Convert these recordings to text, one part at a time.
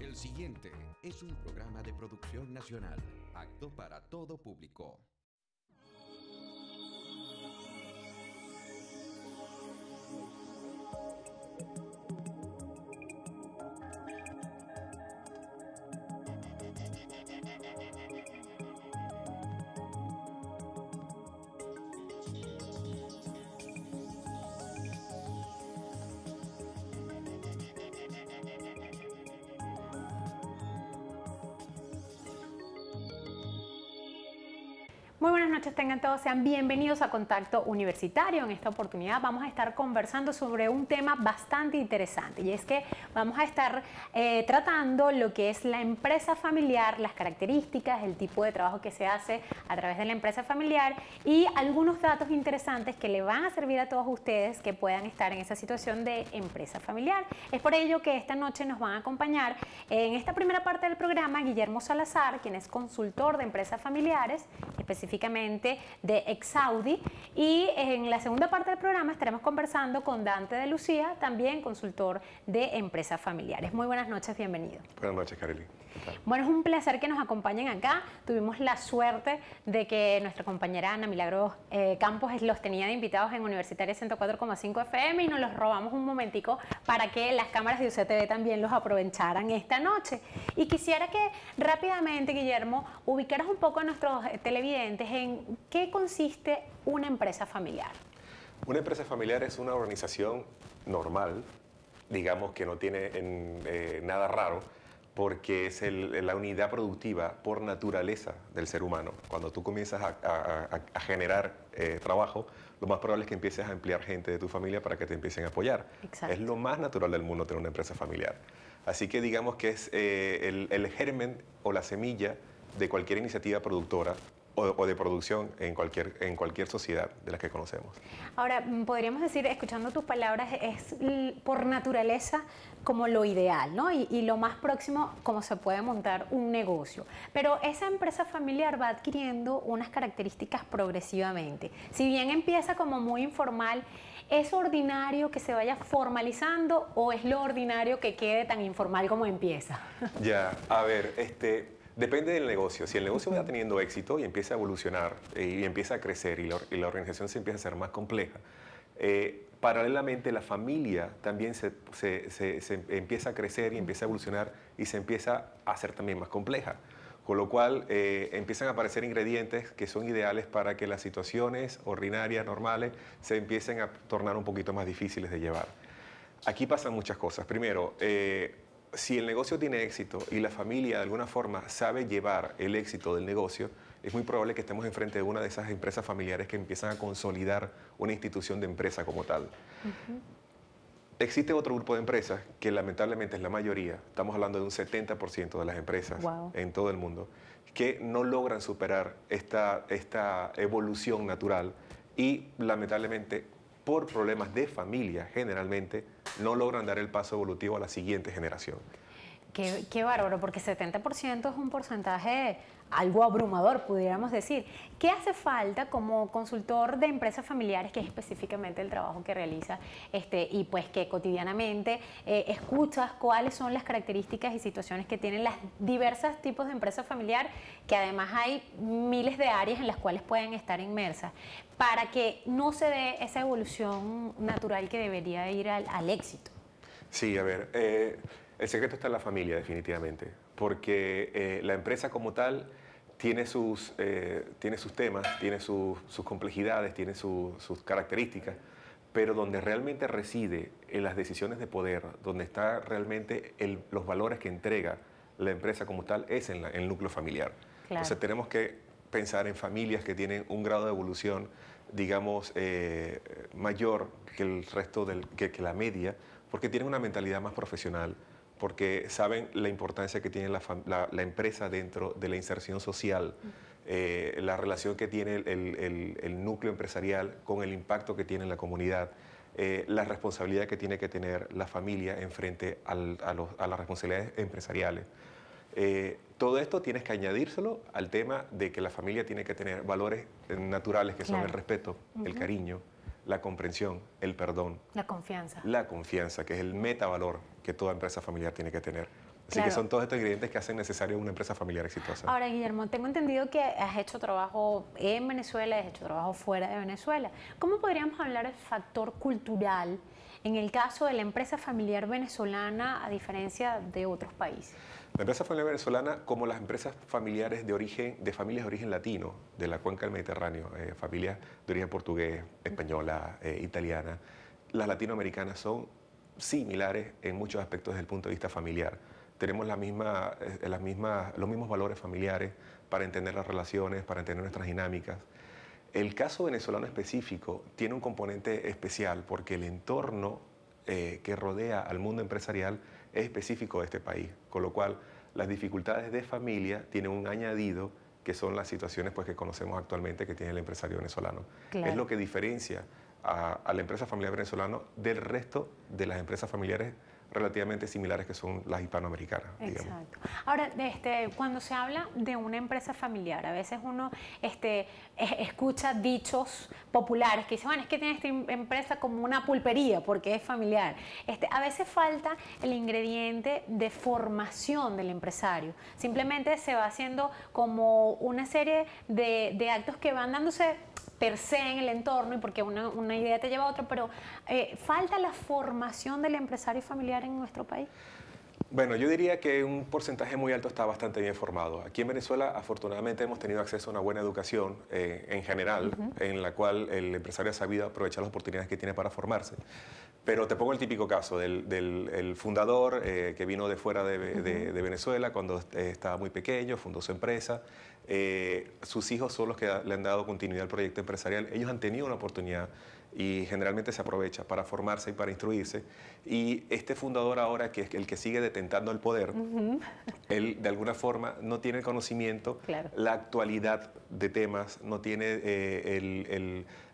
El siguiente es un programa de producción nacional, apto para todo público. Muy buenas noches, tengan todos, sean bienvenidos a Contacto Universitario. En esta oportunidad vamos a estar conversando sobre un tema bastante interesante y es que vamos a estar tratando lo que es la empresa familiar, las características, el tipo de trabajo que se hace a través de la empresa familiar y algunos datos interesantes que le van a servir a todos ustedes que puedan estar en esa situación de empresa familiar. Es por ello que esta noche nos van a acompañar en esta primera parte del programa Guillermo Salazar, quien es consultor de empresas familiares, específicamente de Exaudi, y en la segunda parte del programa estaremos conversando con Dante de Lucía, también consultor de empresas familiares. Muy buenas noches, bienvenido. Buenas noches, Kareli. Bueno, es un placer que nos acompañen acá. Tuvimos la suerte de que nuestra compañera Ana Milagros Campos los tenía de invitados en Universitaria 104,5 FM y nos los robamos un momentico para que las cámaras de UCTV también los aprovecharan esta noche. Y quisiera que rápidamente, Guillermo, ubicaras un poco a nuestros televidentes en qué consiste una empresa familiar. Una empresa familiar es una organización normal, digamos que no tiene nada raro, porque es la unidad productiva por naturaleza del ser humano. Cuando tú comienzas a generar trabajo, lo más probable es que empieces a emplear gente de tu familia para que te empiecen a apoyar. Exacto. Es lo más natural del mundo tener una empresa familiar. Así que digamos que es el germen o la semilla de cualquier iniciativa productora o de producción en cualquier sociedad de las que conocemos. Ahora, podríamos decir, escuchando tus palabras, es por naturaleza como lo ideal, ¿no? Y lo más próximo como se puede montar un negocio. Pero esa empresa familiar va adquiriendo unas características progresivamente. Si bien empieza como muy informal, ¿es ordinario que se vaya formalizando o es lo ordinario que quede tan informal como empieza? Ya, a ver, depende del negocio. Si el negocio va teniendo éxito y empieza a evolucionar y empieza a crecer y la organización se empieza a hacer más compleja, paralelamente la familia también se empieza a crecer y empieza a evolucionar y se empieza a hacer también más compleja. Con lo cual empiezan a aparecer ingredientes que son ideales para que las situaciones ordinarias, normales, se empiecen a tornar un poquito más difíciles de llevar. Aquí pasan muchas cosas. Primero, si el negocio tiene éxito y la familia de alguna forma sabe llevar el éxito del negocio, es muy probable que estemos enfrente de una de esas empresas familiares que empiezan a consolidar una institución de empresa como tal. Existe otro grupo de empresas que lamentablemente es la mayoría, estamos hablando de un 70% de las empresas en todo el mundo, que no logran superar esta evolución natural y lamentablemente por problemas de familia generalmente no logran dar el paso evolutivo a la siguiente generación. Qué bárbaro, porque 70% es un porcentaje algo abrumador, pudiéramos decir. ¿Qué hace falta como consultor de empresas familiares, que es específicamente el trabajo que realiza, y pues que cotidianamente escuchas cuáles son las características y situaciones que tienen las diversas tipos de empresas familiar, que además hay miles de áreas en las cuales pueden estar inmersas, para que no se dé esa evolución natural que debería ir al éxito? Sí, a ver, el secreto está en la familia definitivamente, porque la empresa como tal tiene sus temas, tiene sus complejidades, tiene sus características, pero donde realmente reside en las decisiones de poder, donde está realmente los valores que entrega la empresa como tal, es en el núcleo familiar. Claro. Entonces tenemos que pensar en familias que tienen un grado de evolución, digamos, mayor que el resto, que la media, porque tienen una mentalidad más profesional, porque saben la importancia que tiene la empresa dentro de la inserción social, la relación que tiene el núcleo empresarial con el impacto que tiene en la comunidad, la responsabilidad que tiene que tener la familia en frente a las responsabilidades empresariales. Todo esto tienes que añadírselo al tema de que la familia tiene que tener valores naturales que son el respeto, el cariño, la comprensión, el perdón. La confianza. La confianza, que es el metavalor que toda empresa familiar tiene que tener. Así Claro. que son todos estos ingredientes que hacen necesario una empresa familiar exitosa. Ahora, Guillermo, tengo entendido que has hecho trabajo en Venezuela, has hecho trabajo fuera de Venezuela. ¿Cómo podríamos hablar del factor cultural en el caso de la empresa familiar venezolana a diferencia de otros países? La empresa familiar venezolana, como las empresas familiares de familias de origen latino, de la cuenca del Mediterráneo, familias de origen portugués, española, italiana, las latinoamericanas son similares en muchos aspectos desde el punto de vista familiar. Tenemos los mismos valores familiares para entender las relaciones, para entender nuestras dinámicas. El caso venezolano específico tiene un componente especial porque el entorno que rodea al mundo empresarial es específico de este país, con lo cual las dificultades de familia tienen un añadido que son las situaciones pues, que conocemos actualmente que tiene el empresario venezolano. Claro. Es lo que diferencia a la empresa familiar venezolana del resto de las empresas familiares relativamente similares que son las hispanoamericanas. Digamos. Exacto. Ahora, cuando se habla de una empresa familiar, a veces uno escucha dichos populares que dicen, bueno, es que tiene esta empresa como una pulpería porque es familiar. A veces falta el ingrediente de formación del empresario. Simplemente se va haciendo como una serie de actos que van dándose per se en el entorno y porque una idea te lleva a otra, pero ¿falta la formación del empresario familiar en nuestro país? Bueno, yo diría que un porcentaje muy alto está bastante bien formado. Aquí en Venezuela, afortunadamente, hemos tenido acceso a una buena educación en general, en la cual el empresario ha sabido aprovechar las oportunidades que tiene para formarse. Pero te pongo el típico caso del fundador que vino de fuera de Venezuela cuando estaba muy pequeño, fundó su empresa. Sus hijos son los que le han dado continuidad al proyecto empresarial. Ellos han tenido una oportunidad y generalmente se aprovecha para formarse y para instruirse. Y este fundador ahora, que es el que sigue detentando el poder, él de alguna forma no tiene el conocimiento, Claro. la actualidad de temas, no tiene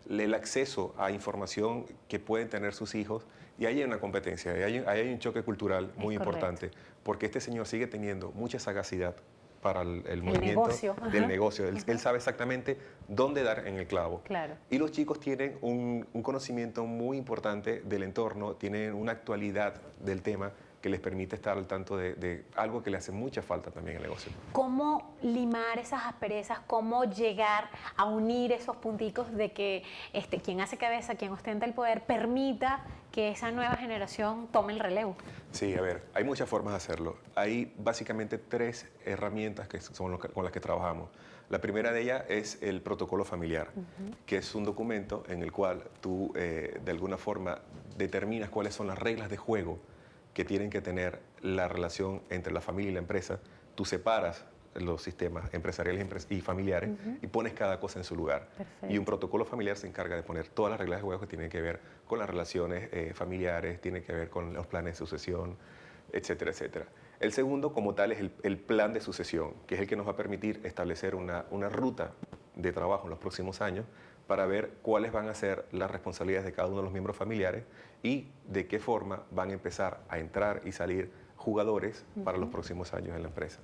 el acceso a información que pueden tener sus hijos. Y ahí hay una competencia, ahí hay un choque cultural muy importante, porque este señor sigue teniendo mucha sagacidad para el movimiento del negocio. Él sabe exactamente dónde dar en el clavo. Claro. Y los chicos tienen un conocimiento muy importante del entorno, tienen una actualidad del tema que les permite estar al tanto de algo que le hace mucha falta también al negocio. ¿Cómo limar esas asperezas? ¿Cómo llegar a unir esos punticos de que quien hace cabeza, quien ostenta el poder, permita que esa nueva generación tome el relevo? Sí, a ver, hay muchas formas de hacerlo. Hay básicamente 3 herramientas que son con las que trabajamos. La primera de ellas es el protocolo familiar, que es un documento en el cual tú de alguna forma determinas cuáles son las reglas de juego que tienen que tener la relación entre la familia y la empresa. Tú separas los sistemas empresariales y familiares y pones cada cosa en su lugar. Perfecto. Y un protocolo familiar se encarga de poner todas las reglas de juego que tienen que ver con las relaciones familiares, tienen que ver con los planes de sucesión, etcétera, etcétera. El segundo, como tal, es el plan de sucesión, que es el que nos va a permitir establecer una ruta de trabajo en los próximos años para ver cuáles van a ser las responsabilidades de cada uno de los miembros familiares y de qué forma van a empezar a entrar y salir jugadores para los próximos años en la empresa.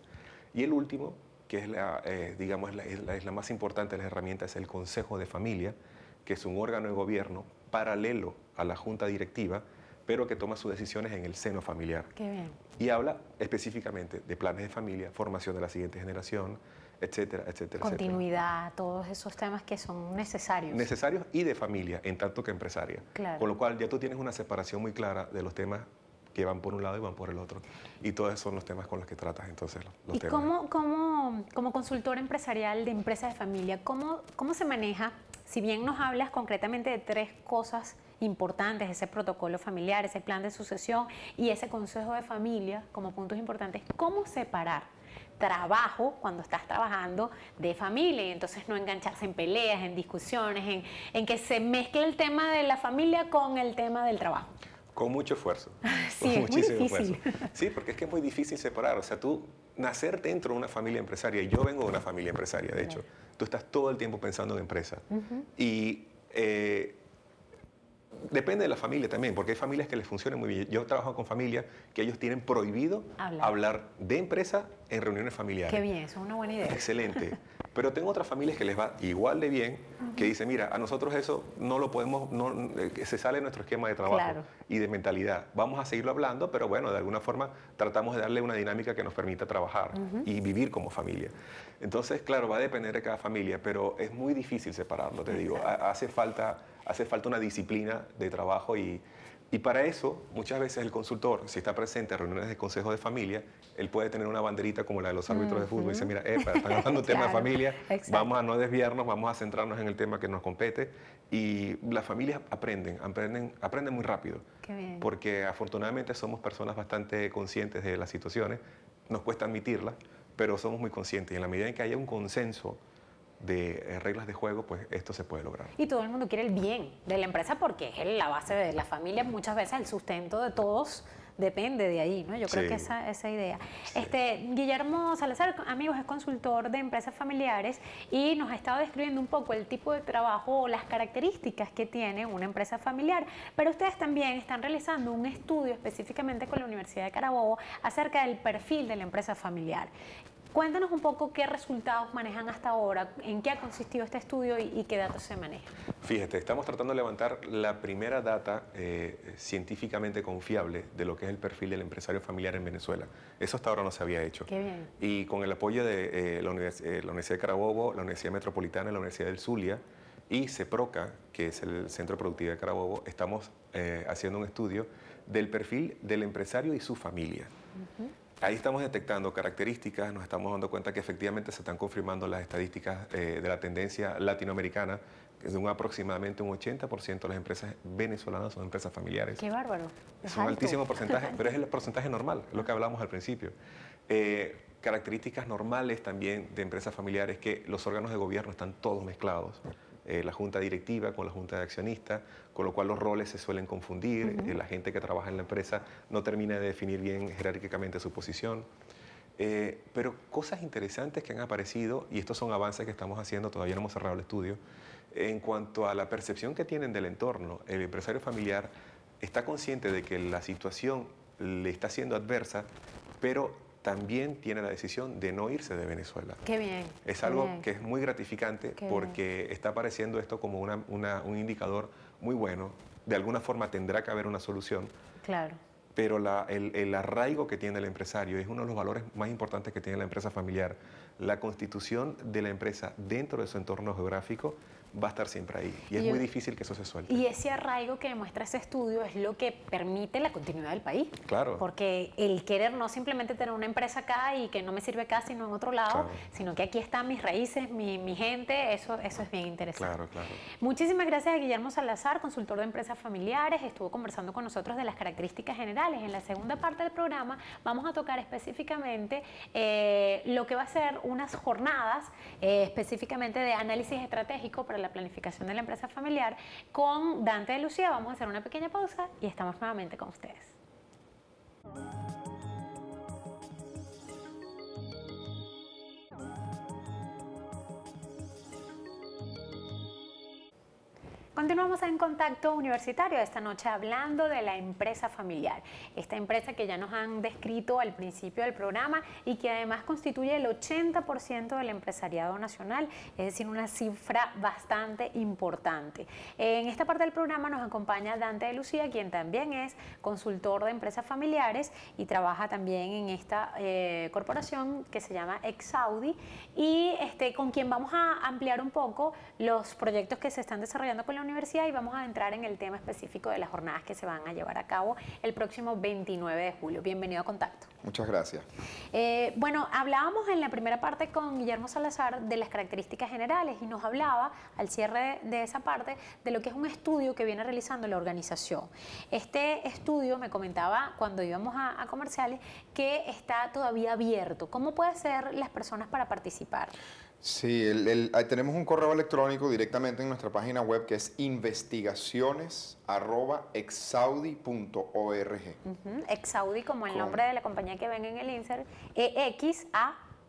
Y el último, que es la más importante de las herramientas, es el Consejo de Familia, que es un órgano de gobierno paralelo a la Junta Directiva, pero que toma sus decisiones en el seno familiar. Qué bien. Y habla específicamente de planes de familia, formación de la siguiente generación, etcétera, etcétera. Continuidad, todos esos temas que son necesarios. Necesarios y de familia, en tanto que empresaria. Claro. Con lo cual ya tú tienes una separación muy clara de los temas que van por un lado y van por el otro. Y todos esos son los temas con los que tratas entonces los ¿Y temas. como consultor empresarial de empresas de familia, cómo se maneja, si bien nos hablas concretamente de 3 cosas importantes, ese protocolo familiar, ese plan de sucesión y ese consejo de familia como puntos importantes, cómo separar trabajo cuando estás trabajando de familia y entonces no engancharse en peleas, en discusiones, en que se mezcle el tema de la familia con el tema del trabajo? Con mucho esfuerzo. Sí, con es muy difícil. esfuerzo. Sí, porque es que es muy difícil separar. O sea, tú nacer dentro de una familia empresaria, y yo vengo de una familia empresaria, de hecho, tú estás todo el tiempo pensando en empresa. Y depende de la familia también, porque hay familias que les funcionan muy bien. Yo trabajo con familias que ellos tienen prohibido hablar de empresa en reuniones familiares. Qué bien, eso es una buena idea. Excelente. Pero tengo otras familias que les va igual de bien, que dicen, mira, a nosotros eso no lo podemos, se sale de nuestro esquema de trabajo y de mentalidad. Vamos a seguirlo hablando, pero bueno, de alguna forma tratamos de darle una dinámica que nos permita trabajar y vivir como familia. Entonces, claro, va a depender de cada familia, pero es muy difícil separarlo, te digo. Hace falta una disciplina de trabajo y para eso, muchas veces el consultor, si está presente en reuniones de consejo de familia, él puede tener una banderita como la de los árbitros de fútbol y dice, mira, están hablando de tema de familia, vamos a no desviarnos, vamos a centrarnos en el tema que nos compete. Y las familias aprenden muy rápido. Qué bien. Porque afortunadamente somos personas bastante conscientes de las situaciones, nos cuesta admitirlas, pero somos muy conscientes. Y en la medida en que haya un consenso de reglas de juego, pues esto se puede lograr. Y todo el mundo quiere el bien de la empresa porque es la base de la familia, muchas veces el sustento de todos depende de ahí, ¿no? Yo creo que esa idea. Sí. Guillermo Salazar, amigos, es consultor de empresas familiares y nos ha estado describiendo un poco el tipo de trabajo o las características que tiene una empresa familiar, pero ustedes también están realizando un estudio específicamente con la Universidad de Carabobo acerca del perfil de la empresa familiar. Cuéntanos un poco qué resultados manejan hasta ahora, en qué ha consistido este estudio y qué datos se manejan. Fíjate, estamos tratando de levantar la primera data científicamente confiable de lo que es el perfil del empresario familiar en Venezuela. Eso hasta ahora no se había hecho. Qué bien. Y con el apoyo de la Universidad de Carabobo, la Universidad Metropolitana, la Universidad del Zulia y CEPROCA, que es el Centro Productivo de Carabobo, estamos haciendo un estudio del perfil del empresario y su familia. Ahí estamos detectando características, nos estamos dando cuenta que efectivamente se están confirmando las estadísticas de la tendencia latinoamericana, que es de aproximadamente un 80% de las empresas venezolanas son empresas familiares. ¡Qué bárbaro! Es un altísimo porcentaje, pero es el porcentaje normal, es lo que hablamos al principio. Características normales también de empresas familiares, que los órganos de gobierno están todos mezclados. La junta directiva con la junta de accionistas, con lo cual los roles se suelen confundir, la gente que trabaja en la empresa no termina de definir bien jerárquicamente su posición. Pero cosas interesantes que han aparecido, y estos son avances que estamos haciendo, todavía no hemos cerrado el estudio, en cuanto a la percepción que tienen del entorno. El empresario familiar está consciente de que la situación le está siendo adversa, pero también tiene la decisión de no irse de Venezuela. ¡Qué bien! Es algo que es muy gratificante porque está apareciendo esto como un indicador muy bueno. De alguna forma tendrá que haber una solución. Claro. Pero el arraigo que tiene el empresario es uno de los valores más importantes que tiene la empresa familiar. La constitución de la empresa dentro de su entorno geográfico va a estar siempre ahí. Y es muy difícil que eso se suelte. Y ese arraigo que demuestra ese estudio es lo que permite la continuidad del país. Claro. Porque el querer no simplemente tener una empresa acá y que no me sirve acá, sino en otro lado, sino que aquí están mis raíces, mi gente, eso es bien interesante. Claro, claro. Muchísimas gracias a Guillermo Salazar, consultor de empresas familiares. Estuvo conversando con nosotros de las características generales. En la segunda parte del programa vamos a tocar específicamente lo que va a ser unas jornadas específicamente de análisis estratégico para la planificación de la empresa familiar con Dante de Lucía. Vamos a hacer una pequeña pausa y estamos nuevamente con ustedes. Continuamos en Contacto Universitario esta noche hablando de la empresa familiar. Esta empresa que ya nos han descrito al principio del programa y que además constituye el 80% del empresariado nacional, es decir, una cifra bastante importante. En esta parte del programa nos acompaña Dante de Lucía, quien también es consultor de empresas familiares y trabaja también en esta corporación que se llama Exaudi y con quien vamos a ampliar un poco los proyectos que se están desarrollando con la universidad y vamos a entrar en el tema específico de las jornadas que se van a llevar a cabo el próximo 29 de julio. Bienvenido a Contacto. Muchas gracias. Bueno, hablábamos en la primera parte con Guillermo Salazar de las características generales y nos hablaba al cierre de esa parte de lo que es un estudio que viene realizando la organización. Este estudio me comentaba cuando íbamos a comerciales que está todavía abierto. ¿Cómo pueden ser las personas para participar? Sí, tenemos un correo electrónico directamente en nuestra página web que es investigaciones@exaudi.org. Exaudi como el nombre de la compañía que ven en el insert, EXAUDI.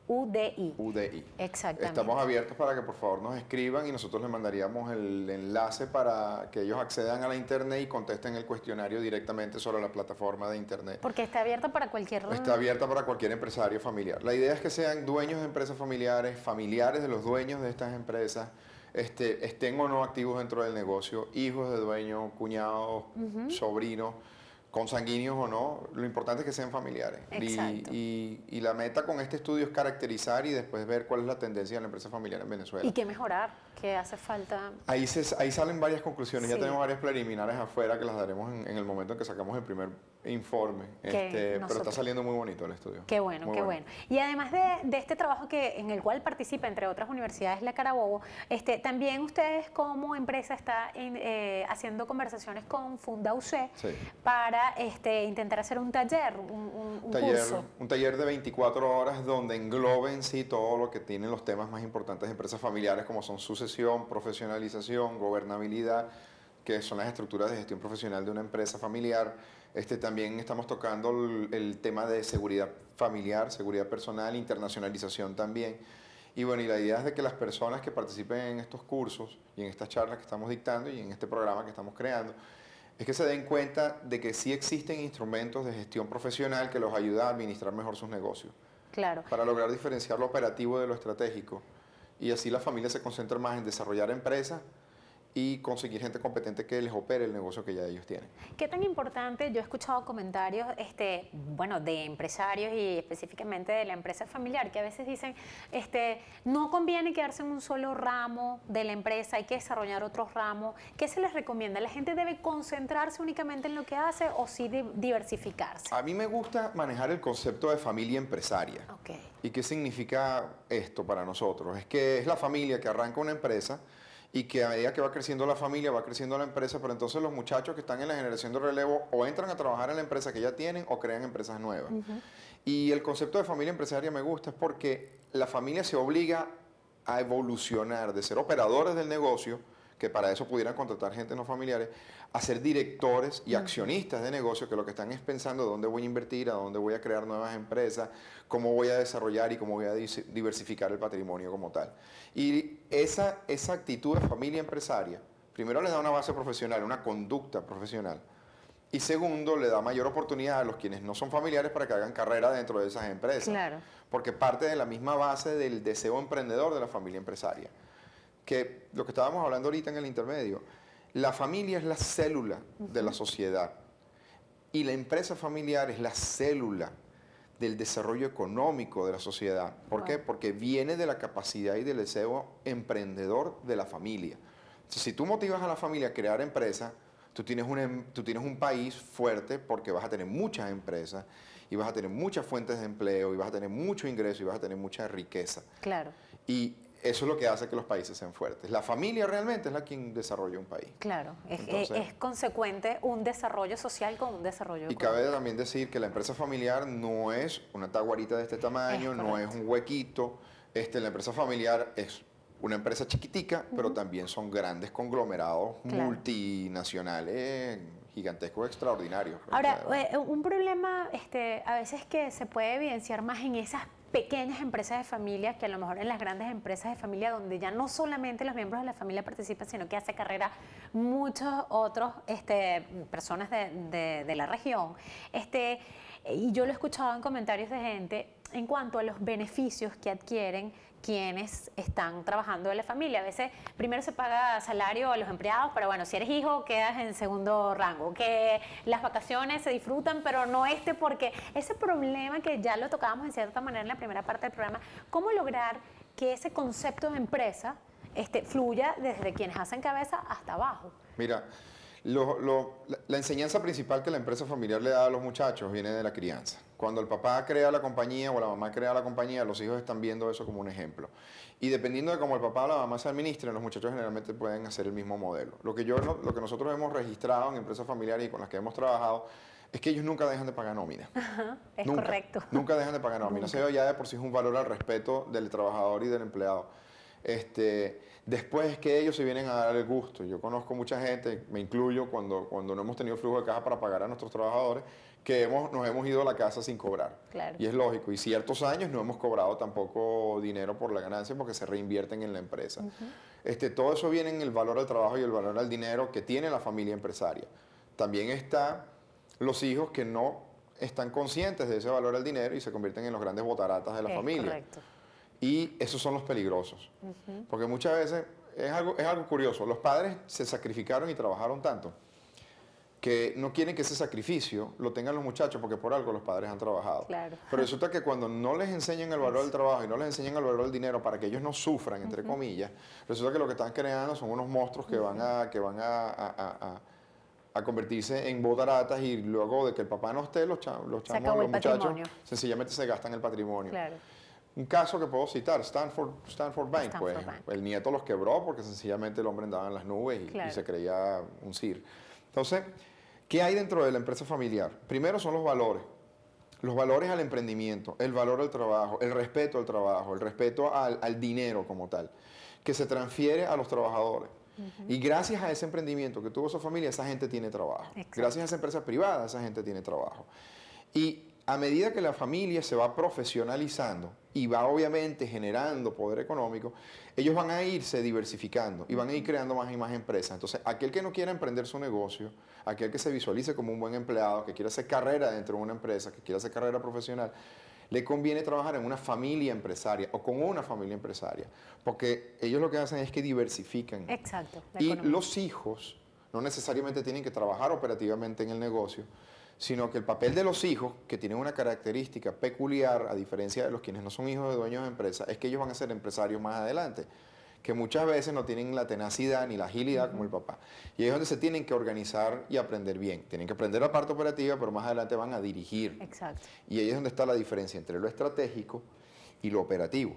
UDI. UDI. Exactamente. Estamos abiertos para que por favor nos escriban y nosotros les mandaríamos el enlace para que ellos accedan a la internet y contesten el cuestionario directamente sobre la plataforma de internet. Porque está abierta para cualquier... Está abierta para cualquier empresario familiar. La idea es que sean dueños de empresas familiares, familiares de los dueños de estas empresas, estén o no activos dentro del negocio, hijos de dueños, cuñados, sobrinos, consanguíneos o no, lo importante es que sean familiares. Y la meta con este estudio es caracterizar y después ver cuál es la tendencia de la empresa familiar en Venezuela. ¿Y qué mejorar? ¿Qué hace falta? Ahí salen varias conclusiones, Sí. ya tenemos varias preliminares afuera que las daremos en el momento en que sacamos el primer informe, pero está saliendo muy bonito el estudio. Qué bueno, Muy qué bueno. Y además de este trabajo en el cual participa, entre otras universidades, la Carabobo, también ustedes como empresa están haciendo conversaciones con FundaUC Sí. para intentar hacer un taller, un curso. Un taller de 24 horas donde englobe en sí todo lo que tienen los temas más importantes de empresas familiares, como son sucesión, profesionalización, gobernabilidad, que son las estructuras de gestión profesional de una empresa familiar. También estamos tocando el tema de seguridad familiar, seguridad personal, internacionalización también. Y bueno, y la idea es de que las personas que participen en estos cursos y en estas charlas que estamos dictando y en este programa que estamos creando, es que se den cuenta de que sí existen instrumentos de gestión profesional que los ayudan a administrar mejor sus negocios. Claro. Para lograr diferenciar lo operativo de lo estratégico. Y así la familia se concentra más en desarrollar empresas y conseguir gente competente que les opere el negocio que ya ellos tienen. ¿Qué tan importante? Yo he escuchado comentarios de empresarios y específicamente de la empresa familiar que a veces dicen no conviene quedarse en un solo ramo de la empresa, hay que desarrollar otros ramos. ¿Qué se les recomienda? ¿La gente debe concentrarse únicamente en lo que hace o sí diversificarse? A mí me gusta manejar el concepto de familia empresaria. Okay. ¿Y qué significa esto para nosotros? Es que es la familia que arranca una empresa y que a medida que va creciendo la familia, va creciendo la empresa, pero entonces los muchachos que están en la generación de relevo o entran a trabajar en la empresa que ya tienen o crean empresas nuevas. Y el concepto de familia empresaria me gusta es porque la familia se obliga a evolucionar de ser operadores del negocio, que para eso pudieran contratar gente no familiares, a ser directores y accionistas de negocio, que lo que están es pensando dónde voy a invertir, a dónde voy a crear nuevas empresas, cómo voy a desarrollar y cómo voy a diversificar el patrimonio como tal. Y esa actitud de familia empresaria, primero les da una base profesional, una conducta profesional, y segundo, le da mayor oportunidad a los quienes no son familiares para que hagan carrera dentro de esas empresas. Claro. Porque parte de la misma base del deseo emprendedor de la familia empresaria. Que lo que estábamos hablando ahorita en el intermedio, la familia es la célula de la sociedad y la empresa familiar es la célula del desarrollo económico de la sociedad. ¿Por qué? Porque viene de la capacidad y del deseo emprendedor de la familia. Entonces, si tú motivas a la familia a crear empresas, tú tienes un país fuerte porque vas a tener muchas empresas y vas a tener muchas fuentes de empleo y vas a tener mucho ingreso y vas a tener mucha riqueza. Claro. Y eso es lo que hace que los países sean fuertes. La familia realmente es la quien desarrolla un país. Claro, Entonces, es consecuente un desarrollo social con un desarrollo y económico. cabe también decir que la empresa familiar no es una taguarita de este tamaño, no es un huequito. La empresa familiar es una empresa chiquitica, pero también son grandes conglomerados multinacionales, gigantescos, extraordinarios. Ahora, un problema a veces que se puede evidenciar más en esas pequeñas empresas de familia que a lo mejor en las grandes empresas de familia donde ya no solamente los miembros de la familia participan, sino que hace carrera muchos otros personas de la región. Y yo lo he escuchado en comentarios de gente en cuanto a los beneficios que adquieren quienes están trabajando en la familia. A veces primero se paga salario a los empleados, pero bueno, si eres hijo quedas en segundo rango, que las vacaciones se disfrutan, pero no porque ese problema que ya lo tocábamos en cierta manera en la primera parte del programa, ¿cómo lograr que ese concepto de empresa fluya desde quienes hacen cabeza hasta abajo? Mira, la enseñanza principal que la empresa familiar le da a los muchachos viene de la crianza. Cuando el papá crea la compañía o la mamá crea la compañía, los hijos están viendo eso como un ejemplo. Y dependiendo de cómo el papá o la mamá se administren, los muchachos generalmente pueden hacer el mismo modelo. Lo que nosotros hemos registrado en empresas familiares y con las que hemos trabajado es que ellos nunca dejan de pagar nómina. Ajá, es nunca, correcto. Nunca dejan de pagar nómina. Eso ya de por sí es un valor al respeto del trabajador y del empleado. Después es que ellos se vienen a dar el gusto. Yo conozco mucha gente, me incluyo, cuando no hemos tenido flujo de caja para pagar a nuestros trabajadores, que nos hemos ido a la casa sin cobrar. Claro. Y es lógico. Y ciertos años no hemos cobrado tampoco dinero por la ganancia porque se reinvierten en la empresa. Todo eso viene en el valor al trabajo y el valor al dinero que tiene la familia empresaria. También está los hijos que no están conscientes de ese valor al dinero y se convierten en los grandes botaratas de la familia. Correcto. Y esos son los peligrosos. Porque muchas veces es algo curioso. Los padres se sacrificaron y trabajaron tanto que no quieren que ese sacrificio lo tengan los muchachos porque por algo los padres han trabajado. Claro. Pero resulta que cuando no les enseñan el valor del trabajo y no les enseñan el valor del dinero para que ellos no sufran, entre comillas, resulta que lo que están creando son unos monstruos que van a convertirse en botaratas y luego de que el papá no esté, los muchachos sencillamente se gastan el patrimonio. Claro. Un caso que puedo citar, Stanford Bank, pues el nieto los quebró porque sencillamente el hombre andaba en las nubes y se creía un sir. Entonces, ¿qué hay dentro de la empresa familiar? Primero son los valores al emprendimiento, el valor al trabajo, el respeto al trabajo, el respeto al dinero como tal, que se transfiere a los trabajadores. Y gracias a ese emprendimiento que tuvo esa familia, esa gente tiene trabajo. Exacto. Gracias a esa empresa privada, esa gente tiene trabajo. Y a medida que la familia se va profesionalizando y va obviamente generando poder económico, ellos van a irse diversificando y van a ir creando más y más empresas. Entonces, aquel que no quiera emprender su negocio, aquel que se visualice como un buen empleado, que quiera hacer carrera dentro de una empresa, que quiera hacer carrera profesional, le conviene trabajar en una familia empresaria o con una familia empresaria, porque ellos lo que hacen es que diversifican. Exacto. Y los hijos no necesariamente tienen que trabajar operativamente en el negocio, sino que el papel de los hijos, que tienen una característica peculiar, a diferencia de los quienes no son hijos de dueños de empresas, es que ellos van a ser empresarios más adelante, que muchas veces no tienen la tenacidad ni la agilidad como el papá. Y ahí es donde se tienen que organizar y aprender bien. Tienen que aprender la parte operativa, pero más adelante van a dirigir. Exacto. Y ahí es donde está la diferencia entre lo estratégico y lo operativo.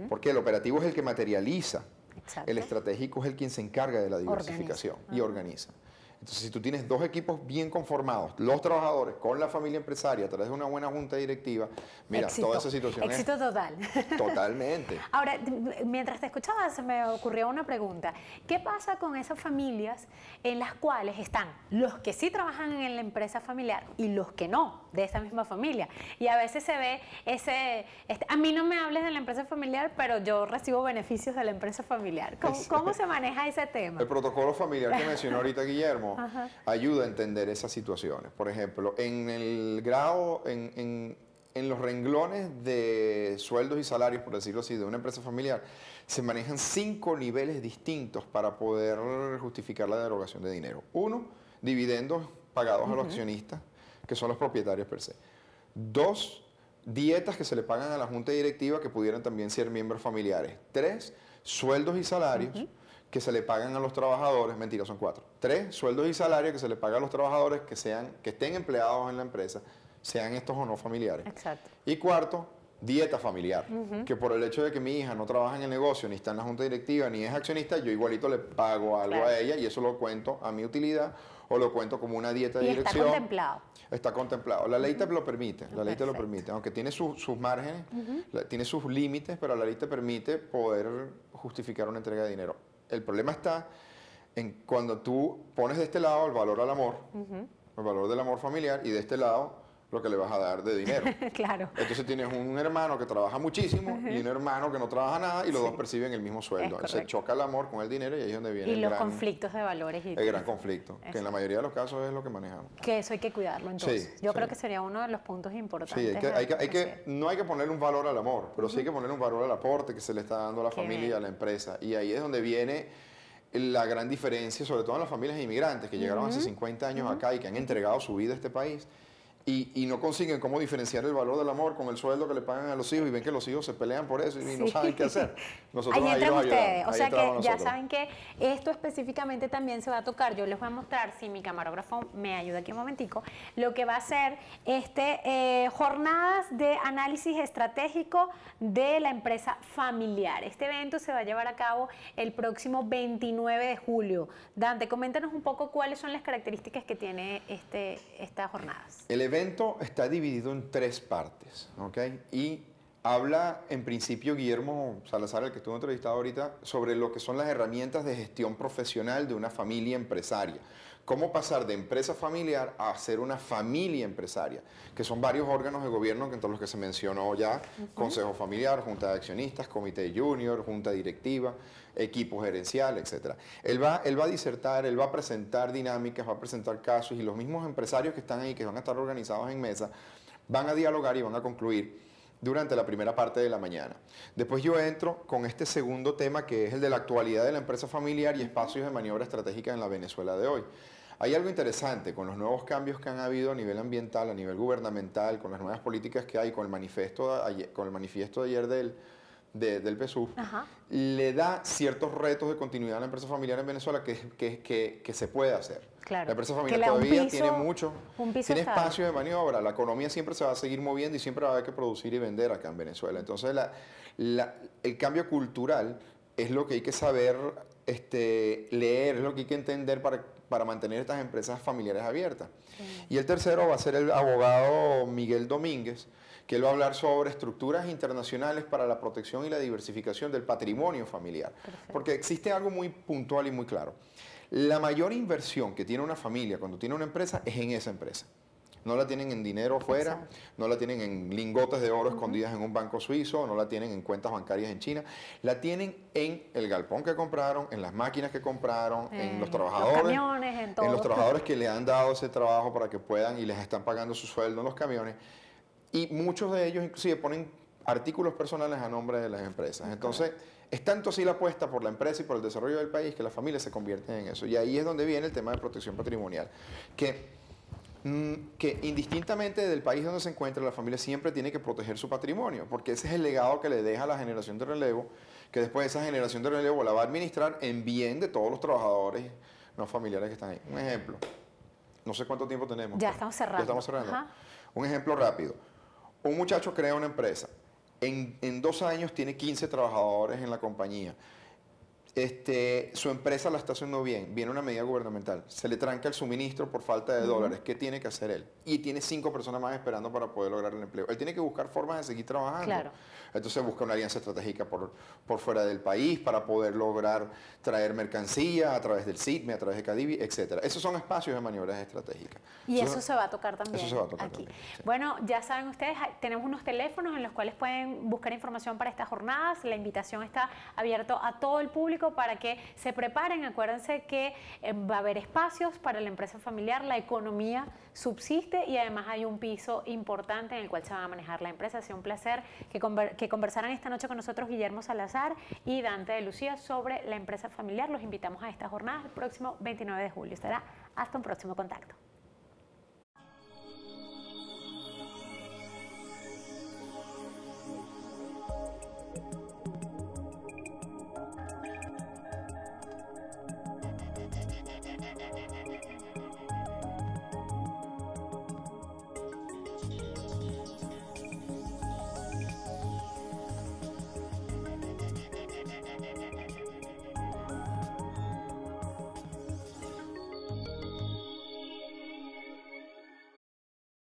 Porque el operativo es el que materializa. Exacto. El estratégico es el quien se encarga de la diversificación y organiza. Entonces, si tú tienes dos equipos bien conformados, los trabajadores con la familia empresaria a través de una buena junta directiva, mira, toda esa situación éxito total. Totalmente. Ahora, mientras te escuchaba, se me ocurrió una pregunta. ¿Qué pasa con esas familias en las cuales están los que sí trabajan en la empresa familiar y los que no, de esa misma familia? Y a veces se ve a mí no me hables de la empresa familiar, pero yo recibo beneficios de la empresa familiar. ¿Cómo se maneja ese tema? El protocolo familiar que mencionó ahorita Guillermo ayuda a entender esas situaciones. Por ejemplo, en el grado, en los renglones de sueldos y salarios, por decirlo así, de una empresa familiar, se manejan 5 niveles distintos para poder justificar la derogación de dinero. 1, dividendos pagados a los accionistas, que son los propietarios per se. 2, dietas que se le pagan a la junta directiva, que pudieran también ser miembros familiares. 3, sueldos y salarios que se le pagan a los trabajadores, mentira, son 4. 3, sueldos y salarios que se le pagan a los trabajadores que estén empleados en la empresa, sean estos o no familiares. Exacto. Y 4, dieta familiar, que por el hecho de que mi hija no trabaja en el negocio, ni está en la junta directiva, ni es accionista, yo igualito le pago algo a ella y eso lo cuento a mi utilidad o lo cuento como una dieta de dirección. Está contemplado. Está contemplado. La ley te lo permite, la ley te lo permite, aunque tiene sus márgenes, tiene sus límites, pero la ley te permite poder justificar una entrega de dinero. El problema está en cuando tú pones de este lado el valor al amor, el valor del amor familiar, y de este lado lo que le vas a dar de dinero. Claro. Entonces tienes un hermano que trabaja muchísimo y un hermano que no trabaja nada y los dos perciben el mismo sueldo. Entonces choca el amor con el dinero y ahí es donde viene los conflictos de valores. El gran conflicto, que en la mayoría de los casos es lo que manejamos. Que eso hay que cuidarlo entonces. Yo creo que sería uno de los puntos importantes. Sí, no hay que ponerle un valor al amor, pero sí hay que ponerle un valor al aporte que se le está dando a la familia y a la empresa. Y ahí es donde viene la gran diferencia, sobre todo en las familias inmigrantes que llegaron hace 50 años acá y que han entregado su vida a este país. Y no consiguen cómo diferenciar el valor del amor con el sueldo que le pagan a los hijos y ven que los hijos se pelean por eso y no saben qué hacer. Nosotros ahí entran ustedes. O sea que nosotros. Ya saben que esto específicamente también se va a tocar. Yo les voy a mostrar, si mi camarógrafo me ayuda aquí un momentico, lo que va a ser jornadas de análisis estratégico de la empresa familiar. Este evento se va a llevar a cabo el próximo 29 de julio. Dante, coméntanos un poco cuáles son las características que tiene estas jornadas. El evento está dividido en 3 partes, ¿ok? Y habla en principio Guillermo Salazar, el que estuvo entrevistado ahorita, sobre lo que son las herramientas de gestión profesional de una familia empresaria. Cómo pasar de empresa familiar a ser una familia empresaria, que son varios órganos de gobierno, entre los que se mencionó ya, consejo familiar, junta de accionistas, comité junior, junta directiva, equipo gerencial, etc. Él va a disertar, él va a presentar dinámicas, va a presentar casos, y los mismos empresarios que están ahí, que van a estar organizados en mesa, van a dialogar y van a concluir durante la primera parte de la mañana. Después yo entro con este segundo tema, que es el de la actualidad de la empresa familiar y espacios de maniobra estratégica en la Venezuela de hoy. Hay algo interesante con los nuevos cambios que han habido a nivel ambiental, a nivel gubernamental, con las nuevas políticas que hay, con el manifiesto de ayer del PSUV, le da ciertos retos de continuidad a la empresa familiar en Venezuela que se puede hacer. Claro, la empresa familiar todavía tiene espacio de maniobra, la economía siempre se va a seguir moviendo y siempre va a haber que producir y vender acá en Venezuela. Entonces el cambio cultural es lo que hay que saber leer, es lo que hay que entender para mantener estas empresas familiares abiertas. Sí. Y el tercero va a ser el abogado Miguel Domínguez, que él va a hablar sobre estructuras internacionales para la protección y la diversificación del patrimonio familiar. Perfecto. Porque existe algo muy puntual y muy claro. La mayor inversión que tiene una familia cuando tiene una empresa es en esa empresa. No la tienen en dinero afuera, exacto, no la tienen en lingotes de oro escondidas en un banco suizo, no la tienen en cuentas bancarias en China, la tienen en el galpón que compraron, en las máquinas que compraron, en los trabajadores, los camiones, en los trabajadores que le han dado ese trabajo para que puedan y les están pagando su sueldo en los camiones. Y muchos de ellos inclusive ponen artículos personales a nombre de las empresas. Entonces, es tanto así la apuesta por la empresa y por el desarrollo del país que las familias se convierten en eso. Y ahí es donde viene el tema de protección patrimonial, que indistintamente del país donde se encuentra, la familia siempre tiene que proteger su patrimonio, porque ese es el legado que le deja a la generación de relevo, que después esa generación de relevo la va a administrar en bien de todos los trabajadores no familiares que están ahí. Un ejemplo, no sé cuánto tiempo tenemos. Ya estamos cerrando. Ya estamos cerrando. Ajá. Un ejemplo rápido. Un muchacho crea una empresa. En 2 años tiene 15 trabajadores en la compañía. Su empresa la está haciendo bien, viene una medida gubernamental, se le tranca el suministro por falta de dólares, ¿qué tiene que hacer él? Y tiene 5 personas más esperando para poder lograr el empleo. Él tiene que buscar formas de seguir trabajando. Claro. Entonces busca una alianza estratégica por fuera del país para poder lograr traer mercancía a través del SITME, a través de Cadivi, etc. Esos son espacios de maniobras estratégicas. Y eso se va a tocar también. Eso se va a tocar aquí. También, sí. Bueno, ya saben ustedes, tenemos unos teléfonos en los cuales pueden buscar información para estas jornadas. La invitación está abierta a todo el público para que se preparen. Acuérdense que va a haber espacios para la empresa familiar, la economía subsiste y además hay un piso importante en el cual se va a manejar la empresa. Ha sido un placer que conversaran esta noche con nosotros Guillermo Salazar y Dante de Lucía sobre la empresa familiar. Los invitamos a esta jornada el próximo 29 de julio. Será hasta un próximo contacto.